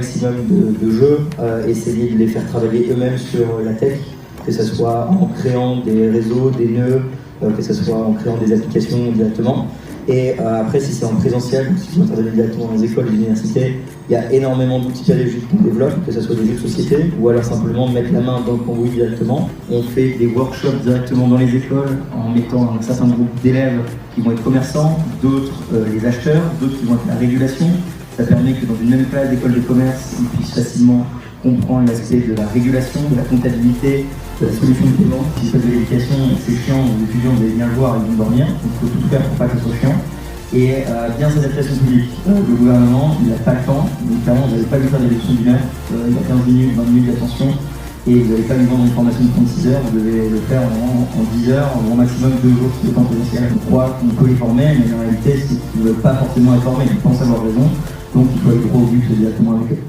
Maximum de jeux, essayer de les faire travailler eux-mêmes sur la tech, que ce soit en créant des réseaux, des nœuds, que ce soit en créant des applications directement. Et après, si c'est en présentiel, si vous intervenez directement dans les écoles et les universités, il y a énormément d'outils pédagogiques qu'on développe, que ce soit des jeux de société ou alors simplement mettre la main dans le cambouis directement. On fait des workshops directement dans les écoles en mettant un certain groupe d'élèves qui vont être commerçants, d'autres les acheteurs, d'autres qui vont être la régulation. Ça permet que dans une même classe d'école de commerce, ils puissent facilement comprendre l'aspect de la régulation, de la comptabilité, de la solution de paiement. Si c'est de l'éducation, c'est chiant, les étudiants, vous allez bien le voir, ils vont dormir. Donc il faut tout faire pour pas que ce soit chiant. Et bien s'adapter à son public. Le gouvernement, il n'a pas le temps. Donc clairement, vous n'allez pas lui faire des leçons d'une heure. Il y a 15 minutes, 20 minutes d'attention. Et vous n'allez pas lui vendre une formation de 36 heures. Vous devez le faire en 10 heures, au maximum 2 jours de temps présentiel. On croit qu'on peut les former, mais en réalité, c'est qu'ils ne veulent pas forcément être formés. Ils pensent avoir raison. Donc il faut être gros au but directement avec eux.